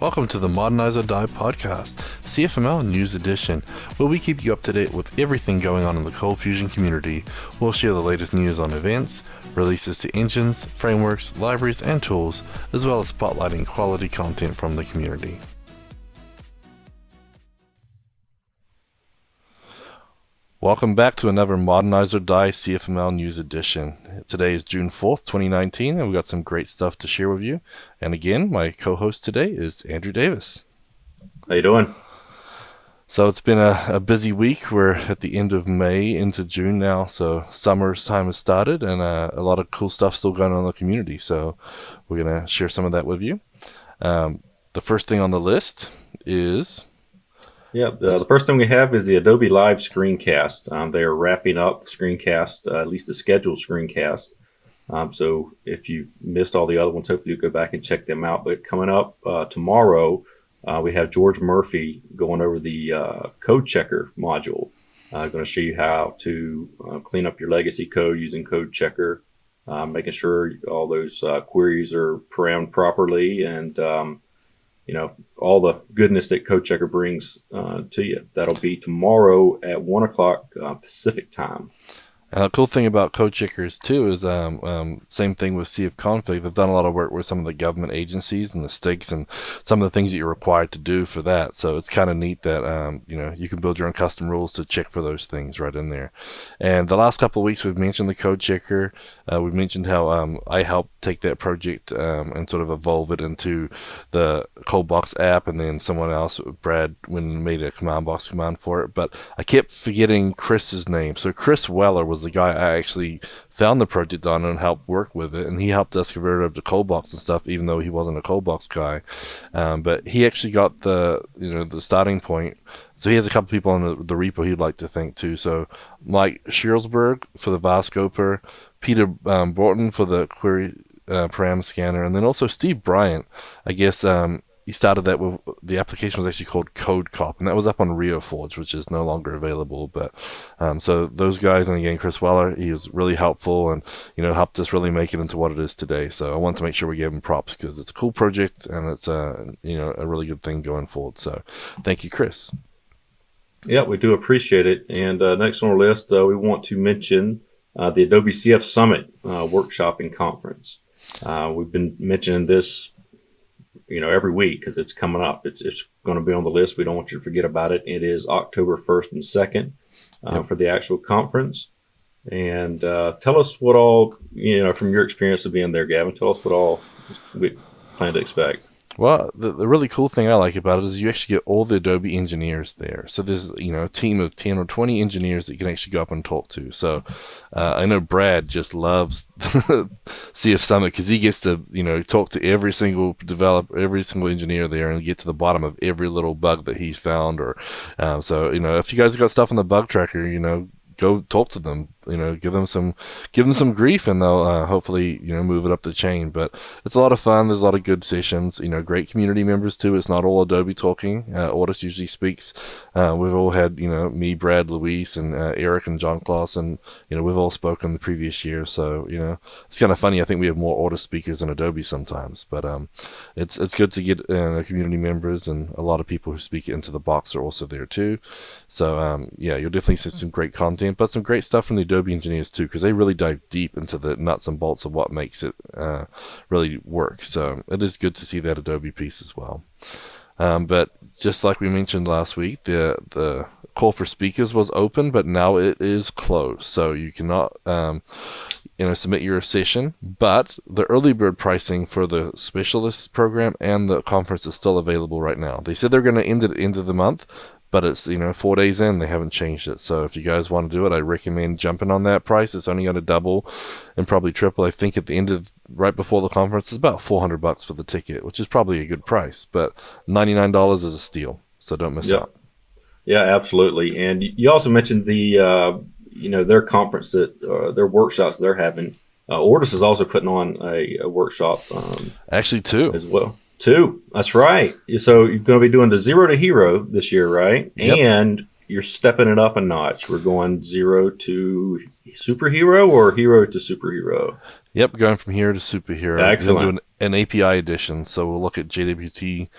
Welcome to the Modernize or Die podcast, CFML News Edition, where we keep you up to date with everything going on in the Cold Fusion community. We'll share the latest news on events, releases to engines, frameworks, libraries, and tools, as well as spotlighting quality content from the community. Welcome back to another Modernize or Die CFML News Edition. Today is June 4th, 2019, and we've got some great stuff to share with you. And again, my co-host today is Andrew Davis. How you doing? So it's been a busy week. We're at the end of May into June now, so summer's time has started, and a lot of cool stuff still going on in the community. So we're going to share some of that with you. The first thing on the list is... the first thing we have is the Adobe Live screencast. They are wrapping up the screencast, at least the scheduled screencast. So if you've missed all the other ones, hopefully you'll go back and check them out. But coming up tomorrow, we have George Murphy going over the code checker module. Going to show you how to clean up your legacy code using code checker, making sure all those queries are parammed properly, and all the goodness that Code Checker brings to you. That'll be tomorrow at 1 o'clock Pacific time. Cool thing about code checkers too is same thing with CF Config. They've done a lot of work with some of the government agencies and the stakes and some of the things that you're required to do for that. So it's kind of neat that you can build your own custom rules to check for those things right in there. And the last couple of weeks we've mentioned the code checker. We've mentioned how I helped take that project and sort of evolve it into the ColdBox app, and then someone else, Brad, went and made a command box command for it. But I kept forgetting Chris's name. So Chris Weller was the guy I actually found the project on and helped work with it, and he helped us convert it over to ColdBox and stuff, even though he wasn't a ColdBox guy. But he actually got the starting point. So he has a couple people on the repo he'd like to thank too. So Mike Shirlsberg for the Varscoper, Peter Borton for the query param scanner, and then also Steve Bryant. I guess he started that with, the application was actually called CodeCop, and that was up on RioForge, which is no longer available. But so those guys, and again Chris Weller, he was really helpful and helped us really make it into what it is today. So I want to make sure we give him props because it's a cool project and it's a really good thing going forward. So thank you, Chris. Yeah, we do appreciate it. And next on our list, we want to mention the Adobe CF Summit workshop and conference. We've been mentioning this every week because it's coming up. It's going to be on the list. We don't want you to forget about it. It is October 1st and 2nd for the actual conference. And tell us what all, from your experience of being there, Gavin, tell us what all we plan to expect. Well, the really cool thing I like about it is you actually get all the Adobe engineers there. So there's, a team of 10 or 20 engineers that you can actually go up and talk to. So I know Brad just loves CF Summit because he gets to, talk to every single developer, every single engineer there and get to the bottom of every little bug that he's found. Or so, if you guys have got stuff in the bug tracker, go talk to them, give them some grief, and they'll hopefully move it up the chain. But it's a lot of fun. There's a lot of good sessions. Great community members too. It's not all Adobe talking. Ortus usually speaks. We've all had me, Brad, Luis, and Eric and John Klaus, and we've all spoken the previous year. So it's kind of funny. I think we have more Ortus speakers than Adobe sometimes. But it's good to get community members, and a lot of people who speak into the box are also there too. So you'll definitely see some great content, but some great stuff from the Adobe engineers too, because they really dive deep into the nuts and bolts of what makes it really work. So it is good to see that Adobe piece as well. But just like we mentioned last week, the call for speakers was open, but now it is closed. So you cannot submit your session, but the early bird pricing for the specialist program and the conference is still available right now. They said they're going to end at the end of the month, but it's 4 days in, they haven't changed it. So if you guys want to do it, I recommend jumping on that price. It's only going to double and probably triple. I think at the end of right before the conference, it's about $400 for the ticket, which is probably a good price. But $99 is a steal, so don't miss out. Yeah, absolutely. And you also mentioned the their conference their workshops they're having. Ortus is also putting on a workshop. Actually, two as well. Two. That's right. So you're going to be doing the Zero to Hero this year, right? Yep. And you're stepping it up a notch. We're going Zero to Superhero or Hero to Superhero? Yep, going from hero to superhero. We're Excellent. going to do an API edition, so we'll look at JWT,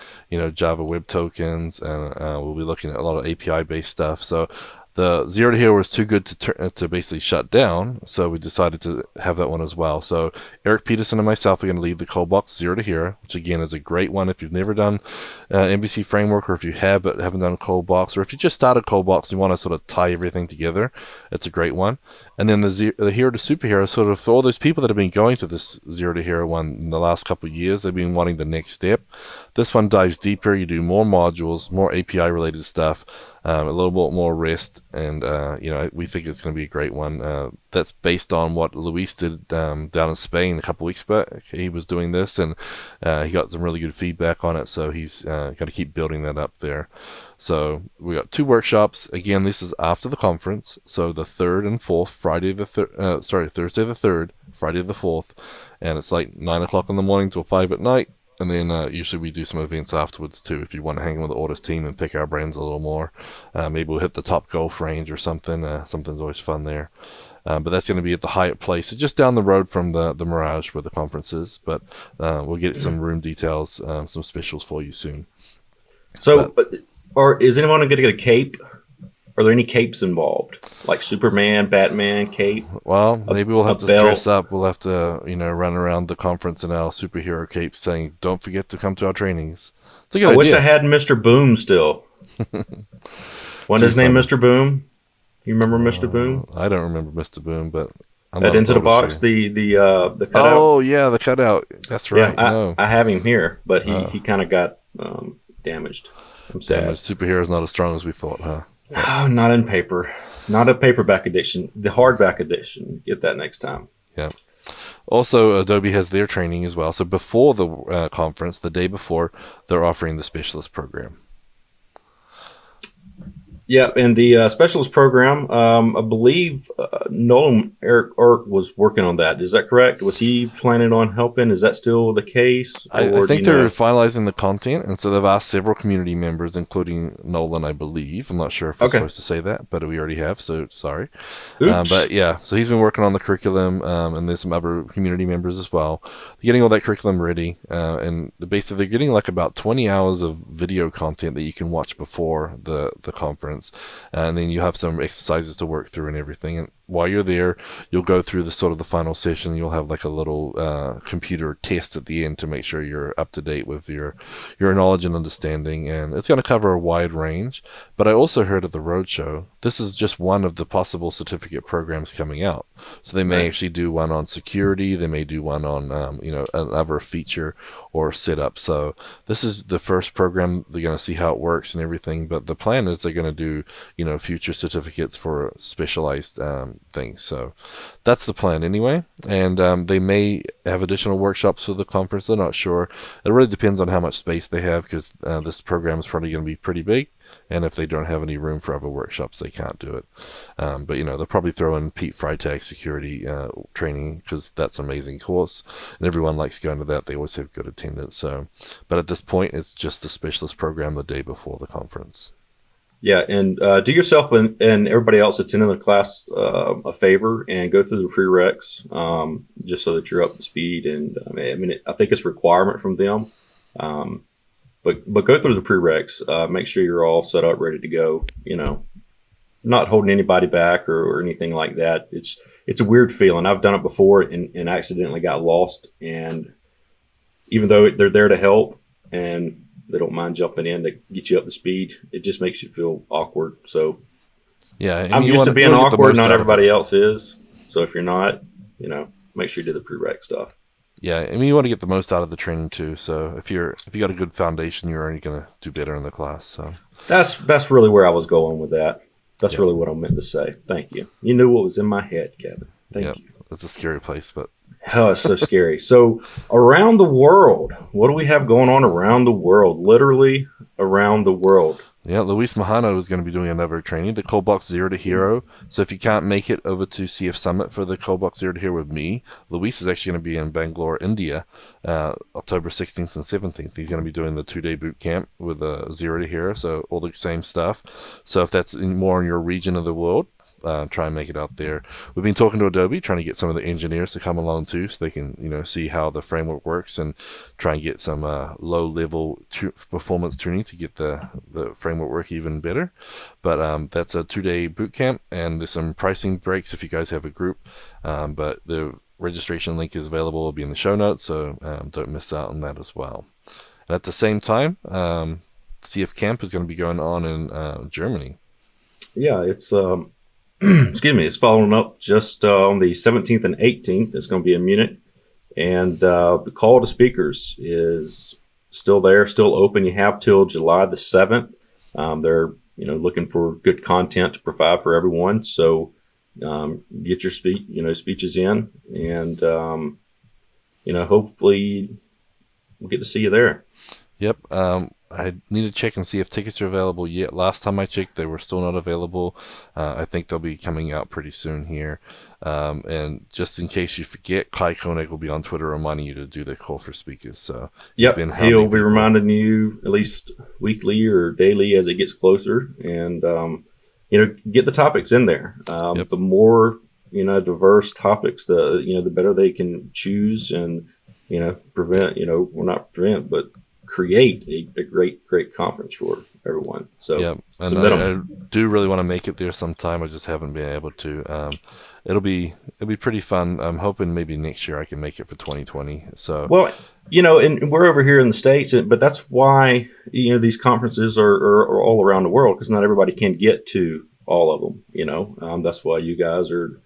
Java Web Tokens, and we'll be looking at a lot of API-based stuff. So the Zero to Hero was too good to basically shut down, so we decided to have that one as well. So Eric Peterson and myself are going to lead the Coldbox Zero to Hero, which again is a great one if you've never done MVC Framework, or if you have but haven't done Coldbox, or if you just started Coldbox and you want to sort of tie everything together. It's a great one. And then the Hero to Superhero, sort of for all those people that have been going to this Zero to Hero one in the last couple of years, they've been wanting the next step. This one dives deeper. You do more modules, more API related stuff, a little bit more REST, and we think it's going to be a great one. That's based on what Luis did down in Spain a couple weeks back. He was doing this, and he got some really good feedback on it, so he's got to keep building that up there. So we got 2 workshops. Again, this is after the conference, so the 3rd and 4th, Thursday the 3rd, Friday the 4th, and it's like 9 o'clock in the morning till 5 at night. And then usually we do some events afterwards too, if you want to hang with the Ortus team and pick our brains a little more. Maybe we'll hit the Top Golf range or something. Something's always fun there. But that's going to be at the Hyatt Place, so just down the road from the Mirage where the conference is. But we'll get some room details, some specials for you soon. So, or is anyone going to get a cape? Are there any capes involved, like Superman, Batman cape? Well, maybe we'll have to belt. dress up. We'll have to, run around the conference in our superhero capes, saying, "Don't forget to come to our trainings." It's a good I idea. wish I had Mr. Boom still. Wasn't his name Mr. Boom? You remember Mr. Boom? I don't remember Mr. Boom, but I'm that not Into the Box, the cutout. Oh yeah, the cutout. That's right. Yeah, I have him here, but he kind of got damaged. I'm sad. Damaged. Superhero's not as strong as we thought, huh? Oh, not in paper. Not a paperback edition. The hardback edition. Get that next time. Yeah. Also, Adobe has their training as well. So before the conference, the day before, they're offering the specialist program. Yeah, and the specialist program, I believe Nolan Eric was working on that. Is that correct? Was he planning on helping? Is that still the case? I think they're finalizing the content, and so they've asked several community members, including Nolan, I believe. I'm not sure if we're supposed to say that, but we already have, so sorry. But yeah, so he's been working on the curriculum, and there's some other community members as well. They're getting all that curriculum ready, and basically they're getting like about 20 hours of video content that you can watch before the conference. And then you have some exercises to work through and everything. And while you're there, you'll go through the final session. You'll have like a little computer test at the end to make sure you're up to date with your knowledge and understanding. And it's going to cover a wide range. But I also heard at the roadshow, this is just one of the possible certificate programs coming out. So they may actually do one on security. They may do one on another feature or setup. So this is the first program. They're going to see how it works and everything. But the plan is they're going to do future certificates for specialized things. So that's the plan anyway. And they may have additional workshops for the conference. They're not sure. It really depends on how much space they have, because this program is probably going to be pretty big. And if they don't have any room for other workshops, they can't do it. But they'll probably throw in Pete Freitag security training, because that's an amazing course, and everyone likes going to that. They always have good attendance. So, but at this point, it's just the specialist program the day before the conference. Yeah, and do yourself and everybody else attending the class a favor and go through the prereqs, just so that you're up to speed. And I think it's a requirement from them. But go through the prereqs. Make sure you're all set up, ready to go. Not holding anybody back or anything like that. It's a weird feeling. I've done it before and accidentally got lost. And even though they're there to help and they don't mind jumping in to get you up to speed, it just makes you feel awkward. So yeah, I'm used to being awkward. Not everybody else is. So if you're not, make sure you do the prereq stuff. Yeah, you want to get the most out of the training too. So if you got a good foundation, you're already going to do better in the class. So that's really where I was going with that. That's really what I meant to say. Thank you. You knew what was in my head, Kevin. Thank you. It's a scary place, but oh, it's so scary. So around the world, what do we have going on around the world? Literally around the world. Yeah, Luis Mahano is going to be doing another training, the Coldbox Zero to Hero. So if you can't make it over to CF Summit for the Coldbox Zero to Hero with me, Luis is actually going to be in Bangalore, India, October 16th and 17th. He's going to be doing the 2-day boot camp with Zero to Hero, so all the same stuff. So if that's more in your region of the world, try and make it out there. We've been talking to Adobe, trying to get some of the engineers to come along too, so they can, see how the framework works and try and get some low-level performance tuning to get the framework work even better. But that's a 2-day boot camp, and there's some pricing breaks if you guys have a group. But the registration link is available. It'll be in the show notes, so don't miss out on that as well. And at the same time, CF Camp is going to be going on in Germany. Yeah, it's it's following up just on the 17th and 18th. It's going to be in Munich, and the call to speakers is still there, still open. You have till July the 7th. They're looking for good content to provide for everyone. So get your speeches in, and hopefully we'll get to see you there. Yep. I need to check and see if tickets are available yet. Last time I checked, they were still not available. I think they'll be coming out pretty soon here. And just in case you forget, Kai Koenig will be on Twitter reminding you to do the call for speakers. So he'll be reminding you at least weekly or daily as it gets closer. And, get the topics in there. The more, diverse topics, the better they can choose and, create a great conference for everyone. So yeah, and I do really want to make it there sometime. I just haven't been able to. It'll be pretty fun. I'm hoping maybe next year I can make it for 2020. So and we're over here in the States, but that's why these conferences are all around the world, because not everybody can get to all of them. That's why you guys are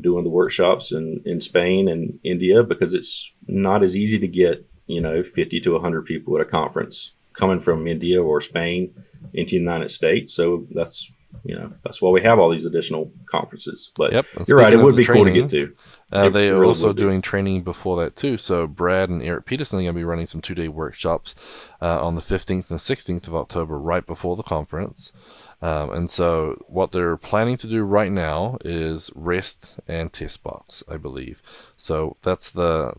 doing the workshops in Spain and India, because it's not as easy to get 50 to 100 people at a conference coming from India or Spain into the United States. So that's why we have all these additional conferences. But you're right, it would be cool to get to. They are also doing training before that too. So Brad and Eric Peterson are going to be running some 2-day workshops on the 15th and 16th of October, right before the conference. And so what they're planning to do right now is REST and test box, I believe. So that's the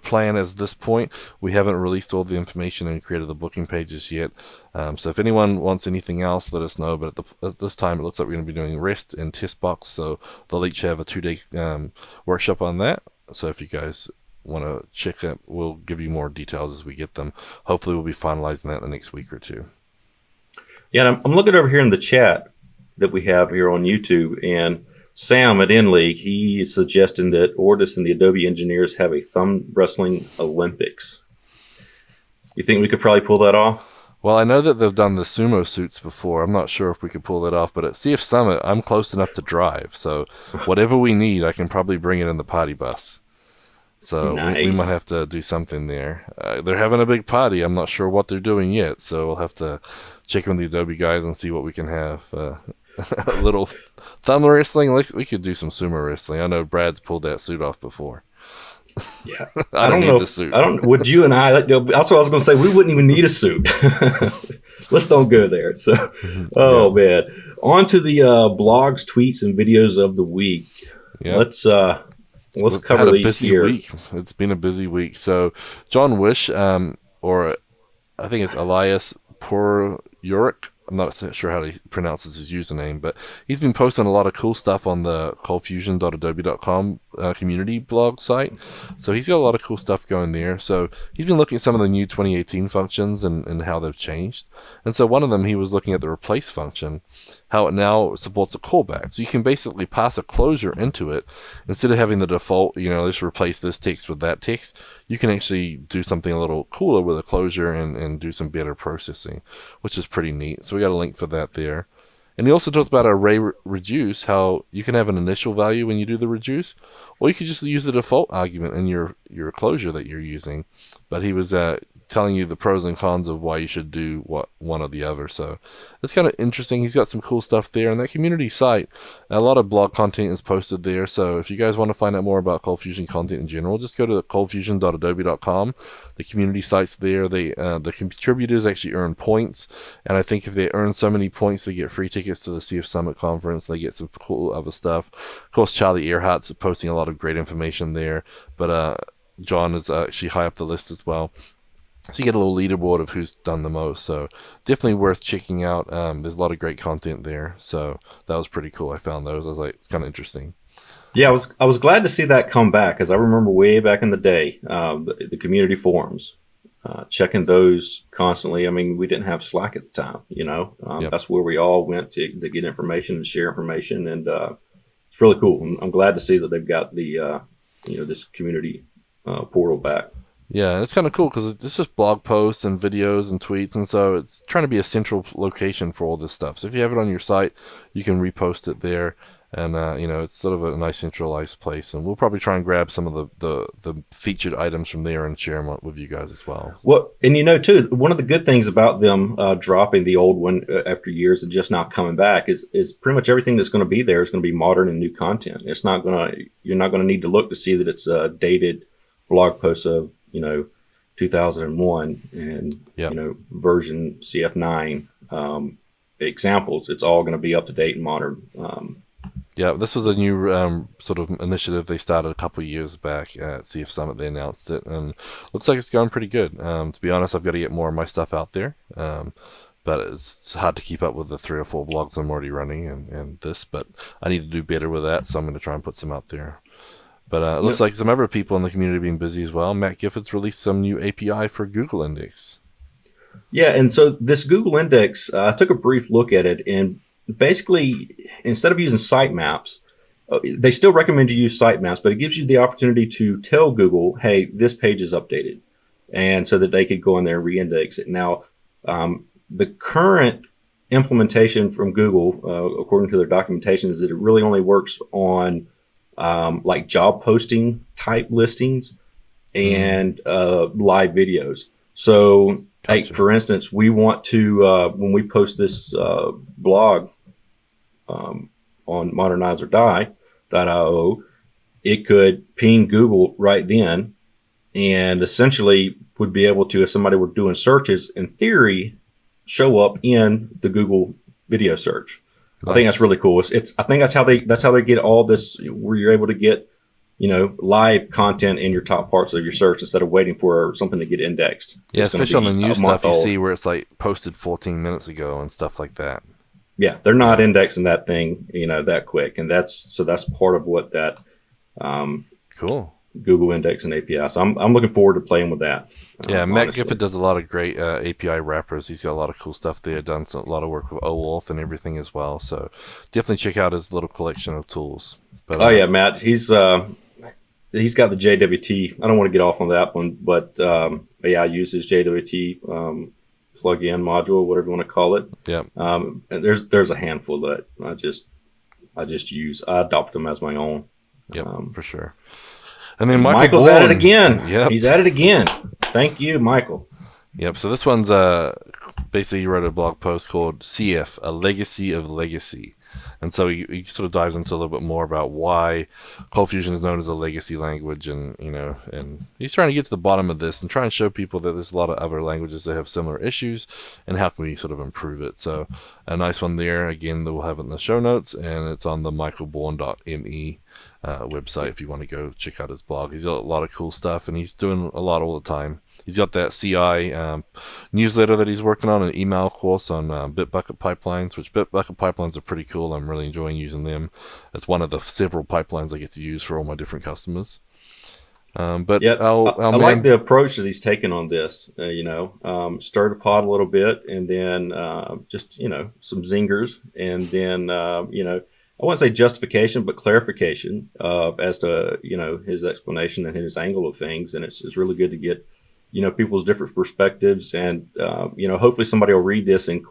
plan as this point. We haven't released all the information and created the booking pages yet. So if anyone wants anything else, let us know. But at this time, it looks like we're going to be doing REST and test box. So they'll each have a 2-day workshop on that. So if you guys want to check it, we'll give you more details as we get them. Hopefully we'll be finalizing that in the next week or two. Yeah, and I'm looking over here in the chat that we have here on YouTube, and Sam at InLeague, he is suggesting that Ortus and the Adobe engineers have a thumb wrestling Olympics. You think we could probably pull that off? Well, I know that they've done the sumo suits before. I'm not sure if we could pull that off, but at CF Summit, I'm close enough to drive. So whatever we need, I can probably bring it in the party bus. So we might have to do something there. They're having a big party. I'm not sure what they're doing yet, so we'll have to check with the Adobe guys and see what we can have. A little thumb wrestling. We could do some sumo wrestling. I know Brad's pulled that suit off before. Yeah, I don't need the suit. Would you and I? That's what I was going to say. We wouldn't even need a suit. Let's don't go there. So, man, on to the blogs, tweets, and videos of the week. Yeah. Let's cover these here. Week. It's been a busy week. So, John Wish, or I think it's Elias Yorick. I'm not sure how he pronounces his username, but he's been posting a lot of cool stuff on the coldfusion.adobe.com community blog site. So he's got a lot of cool stuff going there. So he's been looking at some of the new 2018 functions and how they've changed. And so one of them, he was looking at the replace function, how it now supports a callback. So you can basically pass a closure into it. Instead of having the default, just replace this text with that text, you can actually do something a little cooler with a closure and do some better processing, which is pretty neat. So we got a link for that there. And he also talked about array reduce, how you can have an initial value when you do the reduce, or you could just use the default argument in your closure that you're using. But he was telling you the pros and cons of why you should do one or the other. So it's kind of interesting. He's got some cool stuff there. And that community site, a lot of blog content is posted there. So if you guys want to find out more about Cold Fusion content in general, just go to coldfusion.adobe.com. The community site's there. The contributors actually earn points. And I think if they earn so many points, they get free tickets to the CF Summit conference. They get some cool other stuff. Of course, Charlie Earhart's posting a lot of great information there. But John is actually high up the list as well. So you get a little leaderboard of who's done the most. So definitely worth checking out. There's a lot of great content there. So that was pretty cool. I found those. I was like, it's kind of interesting. Yeah, I was glad to see that come back because I remember way back in the day, the community forums, checking those constantly. I mean, we didn't have Slack at the time, Yep. that's where we all went to get information and share information, and it's really cool. I'm glad to see that they've got the this community portal back. Yeah, it's kind of cool because it's just blog posts and videos and tweets, and so it's trying to be a central location for all this stuff. So if you have it on your site, you can repost it there, and it's sort of a nice centralized place. And we'll probably try and grab some of the featured items from there and share them with you guys as well. Well, and too, one of the good things about them dropping the old one after years and just now coming back is pretty much everything that's going to be there is going to be modern and new content. You're not going to need to look to see that it's a dated blog post of 2001 and Yep. version CF9 examples. It's all going to be up to date and modern. Yeah, this was a new sort of initiative they started a couple of years back at CF Summit. They announced it, and looks like it's going pretty good. To be honest, I've got to get more of my stuff out there, but it's hard to keep up with the 3 or 4 blogs I'm already running and this. But I need to do better with that, so I'm going to try and put some out there. But it looks like some other people in the community being busy as well. Matt Gifford's released some new API for Google Index. Yeah, and so this Google Index, I took a brief look at it, and basically, instead of using sitemaps, they still recommend you use sitemaps, but it gives you the opportunity to tell Google, hey, this page is updated, and so that they could go in there and re-index it. Now, the current implementation from Google, according to their documentation, is that it really only works on like job posting type listings and live videos. So, Gotcha. for instance, we want to, when we post this blog on Modernize or Die.io, it could ping Google right then and essentially would be able to, if somebody were doing searches, in theory, show up in the Google video search. Nice. I think that's really cool. I think that's how they get all this, where you're able to get live content in your top parts of your search instead of waiting for something to get indexed. Yeah, It's gonna especially on the be new a stuff month you old. see where it's like posted 14 minutes ago and stuff like that. Yeah, they're not indexing that thing, that quick, and that's part of what that Cool. Google indexing API. So I'm looking forward to playing with that. Yeah, Matt honestly. Gifford does a lot of great API wrappers. He's got a lot of cool stuff there. Done a lot of work with OAuth and everything as well. So definitely check out his little collection of tools. But, Oh yeah, Matt. He's got the JWT. I don't want to get off on that one, but yeah, I use his JWT plug-in module, whatever you want to call it. Yeah. And there's a handful that I just use. I adopt them as my own. Yep, for sure. And then Michael's at it again. Yep. He's at it again. Thank you, Michael. Yep. So this one's basically he wrote a blog post called CF, A Legacy of Legacy. And so he sort of dives into a little bit more about why Cold Fusion is known as a legacy language, and and he's trying to get to the bottom of this and try and show people that there's a lot of other languages that have similar issues, and how can we sort of improve it. So a nice one there. Again, we'll have it in the show notes, and it's on the michaelbourne.me website if you want to go check out his blog. He's got a lot of cool stuff, and he's doing a lot all the time. He's got that CI newsletter that he's working on, an email course on Bitbucket pipelines, which Bitbucket pipelines are pretty cool. I'm really enjoying using them. It's one of the several pipelines I get to use for all my different customers. But Yeah, I I like the approach that he's taken on this. Stir the pot a little bit, and then just some zingers, and then I wouldn't say justification, but clarification as to his explanation and his angle of things. And it's really good to get people's different perspectives, and hopefully somebody will read this and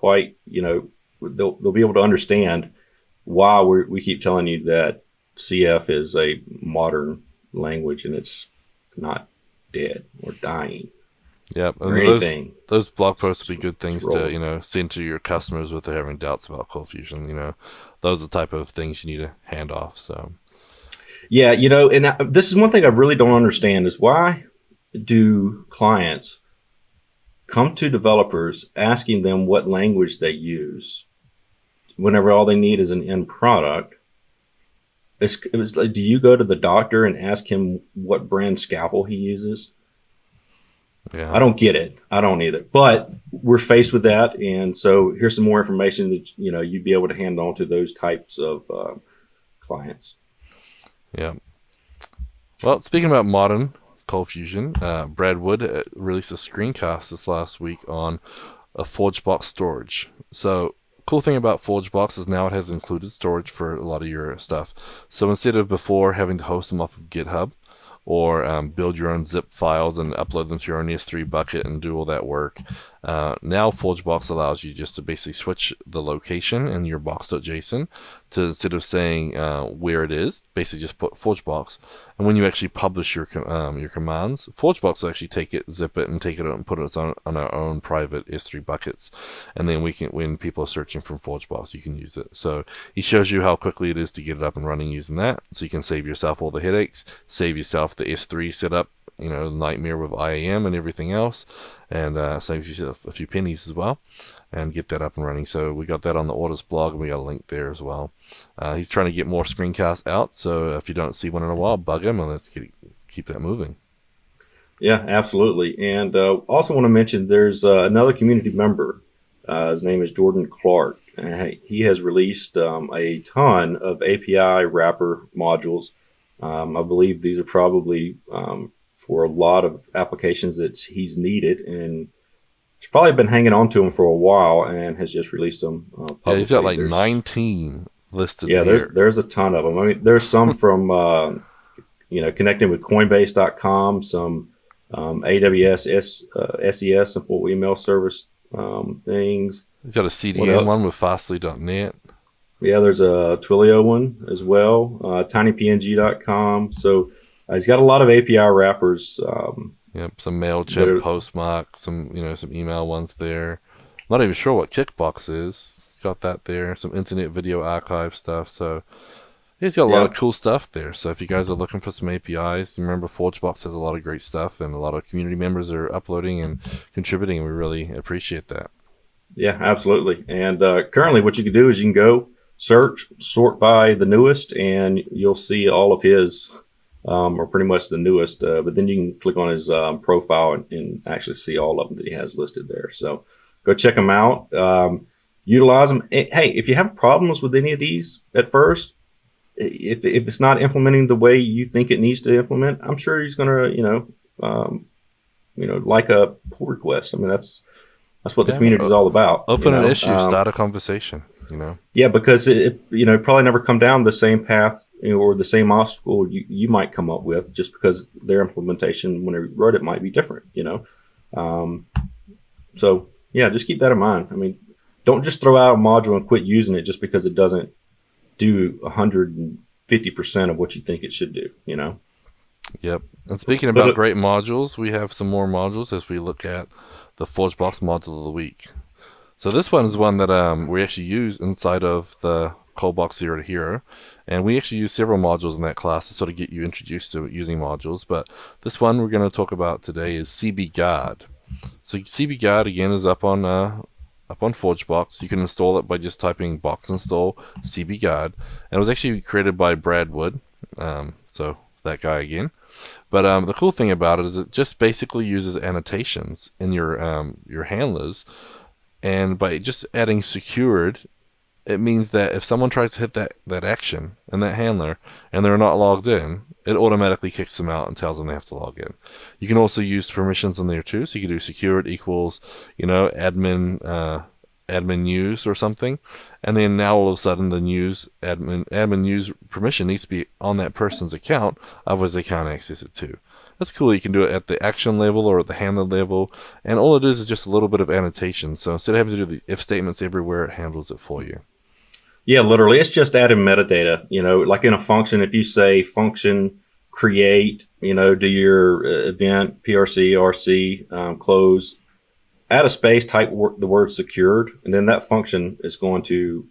they'll be able to understand why we keep telling you that CF is a modern language and it's not dead or dying. Yeah, or and anything. those blog posts would be good things roll. to send to your customers if they're having doubts about Cold Fusion. Those are the type of things you need to hand off. So Yeah, and this is one thing I really don't understand is why do clients come to developers asking them what language they use whenever all they need is an end product? It was like, do you go to the doctor and ask him what brand scalpel he uses? Yeah. I don't get it. I don't either. But we're faced with that, and so here's some more information that you'd be able to hand on to those types of clients. Yeah. Well, speaking about modern Cold Fusion, Brad Wood released a screencast this last week on a ForgeBox storage. So, cool thing about ForgeBox is now it has included storage for a lot of your stuff. So instead of before having to host them off of GitHub or build your own zip files and upload them to your own S3 bucket and do all that work, now ForgeBox allows you just to basically switch the location in your box.json to, instead of saying where it is, basically just put ForgeBox. And when you actually publish your commands, ForgeBox will actually take it, zip it, and take it out and put it on our own private S3 buckets. And then when people are searching from ForgeBox, you can use it. So he shows you how quickly it is to get it up and running using that. So you can save yourself all the headaches, save yourself the S3 setup, nightmare with IAM and everything else, and save yourself a few pennies as well, and get that up and running. So we got that on the Ortus blog, and we got a link there as well. He's trying to get more screencasts out, so if you don't see one in a while, bug him, and let's keep that moving. Yeah, absolutely. And also want to mention there's another community member. His name is Jordan Clark. He has released a ton of API wrapper modules. I believe these are probably for a lot of applications that he's needed, and he's probably been hanging on to them for a while and has just released them publicly. Yeah, he's got like 19 listed. Yeah, here. there's a ton of them. I mean, there's some from connecting with Coinbase.com, some AWS SES, simple email service things. He's got a CDN one with Fastly.net. Yeah, there's a Twilio one as well, tinypng.com. So he's got a lot of API wrappers. Yep, some MailChimp, Postmark, some email ones there. Not even sure what Kickbox is. He's got that there. Some Internet Video Archive stuff. So he's got a lot of cool stuff there. So if you guys are looking for some APIs, remember ForgeBox has a lot of great stuff, and a lot of community members are uploading and contributing. We really appreciate that. Yeah, absolutely. And currently what you can do is you can go search, sort by the newest, and you'll see all of his, or pretty much the newest. But then you can click on his profile and actually see all of them that he has listed there. So go check them out. Utilize them. Hey, if you have problems with any of these at first, if it's not implementing the way you think it needs to implement, I'm sure he's going to, like a pull request. I mean, that's what the community is all about. Open an issue, start a conversation. Yeah, because it probably never come down the same path or the same obstacle you might come up with, just because their implementation when they wrote it might be different. So yeah, just keep that in mind. I mean, don't just throw out a module and quit using it just because it doesn't do 150% of what you think it should do. Yep. And speaking about great modules, we have some more modules as we look at the ForgeBox module of the week. So this one is one that we actually use inside of the ColdBox 0 to Hero, and we actually use several modules in that class to sort of get you introduced to using modules. But this one we're going to talk about today is CBGuard. So CBGuard again is up on ForgeBox. You can install it by just typing box install CBGuard, and it was actually created by Brad Wood. So that guy again. But the cool thing about it is it just basically uses annotations in your handlers. And by just adding secured, it means that if someone tries to hit that action in that handler and they're not logged in, it automatically kicks them out and tells them they have to log in. You can also use permissions in there too. So you can do secured equals, admin news or something. And then now all of a sudden the admin news permission needs to be on that person's account, otherwise they can't access it too. That's cool. You can do it at the action level or at the handler level. And all it is just a little bit of annotation. So instead of having to do these if statements everywhere, it handles it for you. Yeah, literally. It's just adding metadata. Like in a function, if you say function create, do your event, PRC, RC, close, add a space, type the word secured, and then that function is going to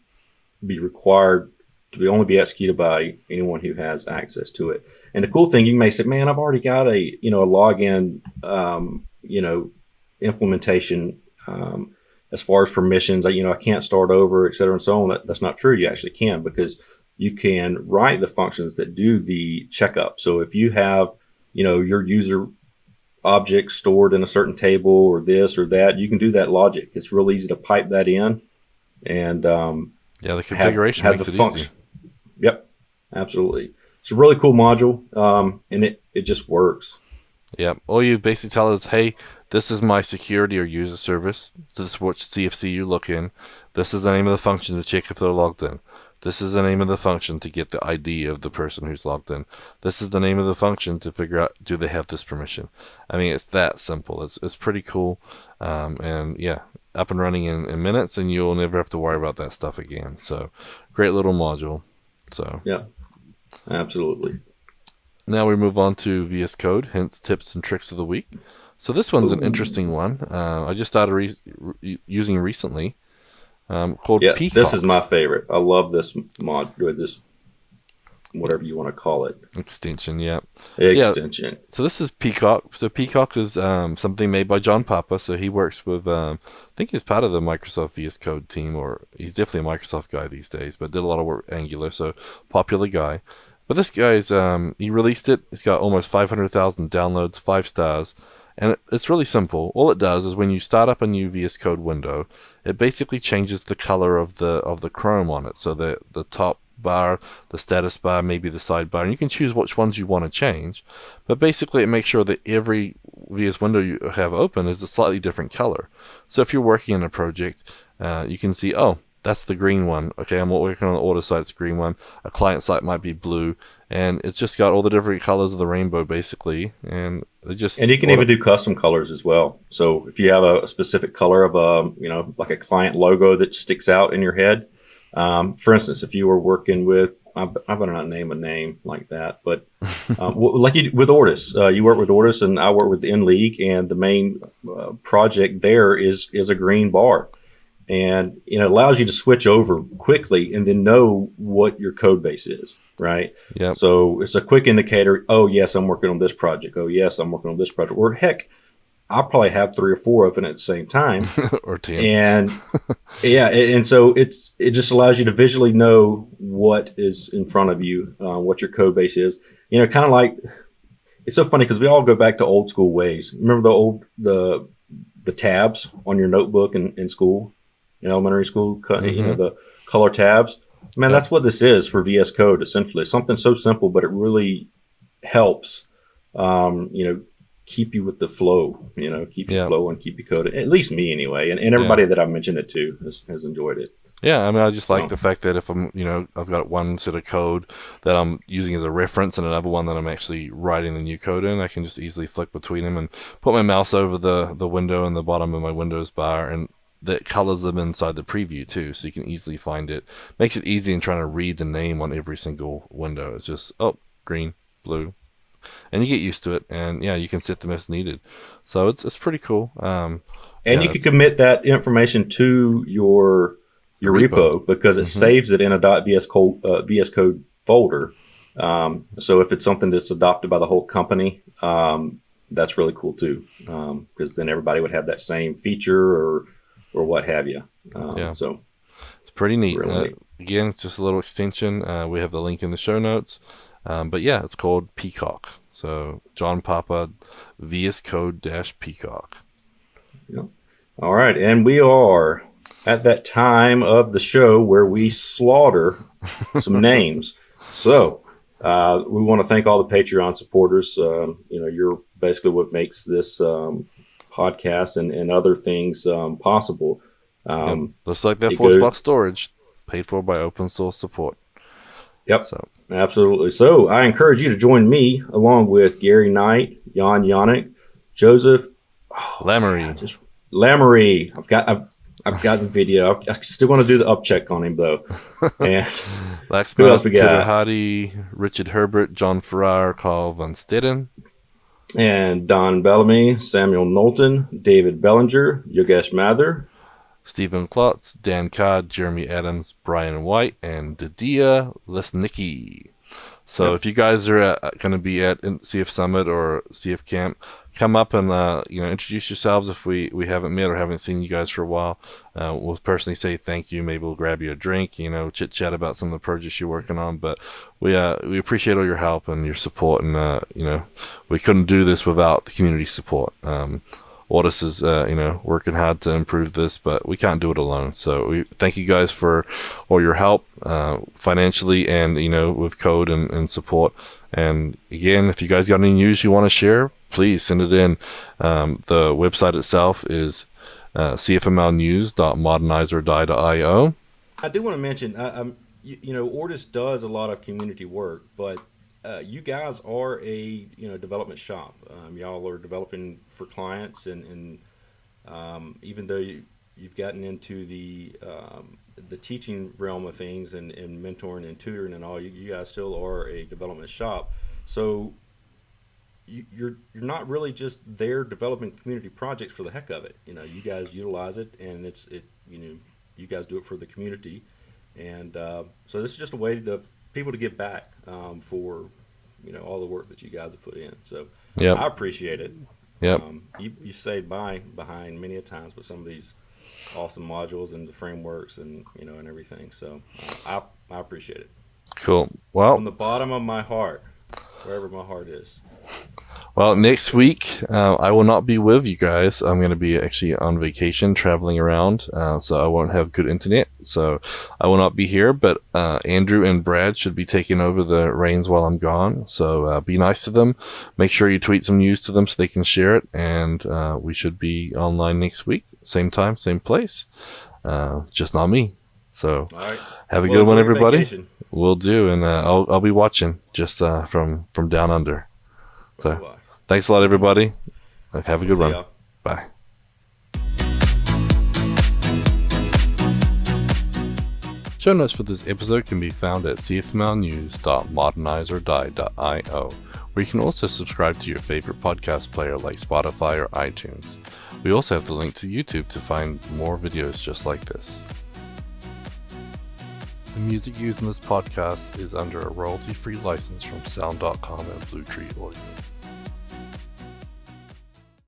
be required to only be executed by anyone who has access to it. And the cool thing, you may say, man, I've already got a login, implementation, as far as permissions, I can't start over, et cetera, and so on. That's not true. You actually can, because you can write the functions that do the checkup. So if you have, your user objects stored in a certain table or this or that, you can do that logic. It's real easy to pipe that in and Yeah, the configuration have makes the it function. easy. Yep, absolutely. It's a really cool module, and it just works. Yeah, all you basically tell is, hey, this is my security or user service. So this is what CFC you look in. This is the name of the function to check if they're logged in. This is the name of the function to get the ID of the person who's logged in. This is the name of the function to figure out, do they have this permission? I mean, it's that simple. It's pretty cool. And yeah, up and running in minutes, and you'll never have to worry about that stuff again. So great little module. So Yeah, absolutely. now we move on to VS Code, hence tips and tricks of the week. So this one's an interesting one. I just started using recently. Called Peacock. This is my favorite. I love this mod, or this, whatever you want to call it. Extension, yeah. Extension. So this is Peacock. So Peacock is something made by John Papa. So he works with, I think he's part of the Microsoft VS Code team, or he's definitely a Microsoft guy these days, but did a lot of work with Angular, so popular guy. But this guy's, he released it. It's got almost 500,000 downloads, 5 stars. And it's really simple. All it does is when you start up a new VS Code window, it basically changes the color of the Chrome on it. So the top bar, the status bar, maybe the sidebar, and you can choose which ones you want to change. But basically it makes sure that every VS window you have open is a slightly different color. So if you're working in a project, you can see, oh, that's the green one. Okay, I'm working on the Ortus site, it's the green one. A client site might be blue, and it's just got all the different colors of the rainbow, basically. And you can even do custom colors as well. So if you have a specific color of like a client logo that sticks out in your head, for instance, if you were working with, I better not name a name like that, but like with Ortus, you work with Ortus, and I work with the InLeague, and the main project there is a green bar. And it allows you to switch over quickly and then know what your code base is, right? Yeah. So it's a quick indicator. Oh, yes, I'm working on this project. Oh, yes, I'm working on this project. Or heck, I'll probably have 3 or 4 open at the same time. Or 10. And yeah, and so it just allows you to visually know what is in front of you, what your code base is. Kind of like, it's so funny because we all go back to old school ways. Remember the tabs on your notebook in school? In elementary school, the color tabs. Man, that's what this is for VS Code, essentially. It's something so simple, but it really helps, keep you with the flow, keep you flowing, keep you coded. At least me, anyway. And everybody that I've mentioned it to has enjoyed it. Yeah, I mean, I just like the fact that if I'm, I've got one set of code that I'm using as a reference and another one that I'm actually writing the new code in, I can just easily flick between them and put my mouse over the window in the bottom of my Windows bar, and that colors them inside the preview too, so you can easily find it. Makes it easy in trying to read the name on every single window. It's just, green, blue, and you get used to it, and you can set them as needed. So it's pretty cool. And you can commit that information to your repo because it saves it in a .VS Code folder. So if it's something that's adopted by the whole company, that's really cool too, because then everybody would have that same feature or what have you. So it's pretty neat. Really neat. Again, it's just a little extension. We have the link in the show notes. But yeah, it's called Peacock. So John Papa, VS Code -Peacock. Yeah. All right. And we are at that time of the show where we slaughter some names. So we want to thank all the Patreon supporters. You're basically what makes this podcast and other things possible. Just like that $4 storage paid for by open source support. Yep. So absolutely. So I encourage you to join me along with Gary Knight, Jan Yannick, Joseph Lamory. Lamory. I've got the video. I still want to do the up check on him though. And who else we got? Peter Hardy, Richard Herbert, John Farrar, Carl Van Stedden. And Don Bellamy, Samuel Knowlton, David Bellinger, Yogesh Mather, Stephen Klotz, Dan Codd, Jeremy Adams, Brian White, and Didier Lesnicki. So Yep. if you guys are going to be at CF Summit or CF Camp, come up and introduce yourselves. If we haven't met or haven't seen you guys for a while, we'll personally say thank you. Maybe we'll grab you a drink, chit chat about some of the projects you're working on. But we appreciate all your help and your support, and we couldn't do this without the community support. Ortus is working hard to improve this, but we can't do it alone. So we thank you guys for all your help financially and with code and support. And again, if you guys got any news you want to share, please send it in. The website itself is cfmlnews.modernizeordie.io. I do want to mention, Ortus does a lot of community work, but you guys are a development shop. Y'all are developing for clients, and even though you've gotten into the teaching realm of things and mentoring and tutoring and all, you guys still are a development shop. So you're not really just there developing community projects for the heck of it. You guys utilize it, and you guys do it for the community, and so this is just a way to people to give back for all the work that you guys have put in. So Yep. I appreciate it. Yep. You saved my behind many a times with some of these awesome modules and the frameworks and and everything. So I appreciate it Cool. Well, from the bottom of my heart, wherever my heart is. Well, next week, I will not be with you guys. I'm going to be actually on vacation, traveling around, so I won't have good internet. So I will not be here, but Andrew and Brad should be taking over the reins while I'm gone. So be nice to them. Make sure you tweet some news to them so they can share it. And we should be online next week. Same time, same place. Just not me. So All right. have a Well, good one, enjoy your everybody. vacation. Will do. And I'll be watching just from down under. So Bye-bye. thanks a lot, everybody. Have a good See one. y'all. Bye. Show notes for this episode can be found at cfmlnews.modernizeordie.io, where you can also subscribe to your favorite podcast player like Spotify or iTunes. We also have the link to YouTube to find more videos just like this. The music used in this podcast is under a royalty-free license from Sound.com and Blue Tree Audio.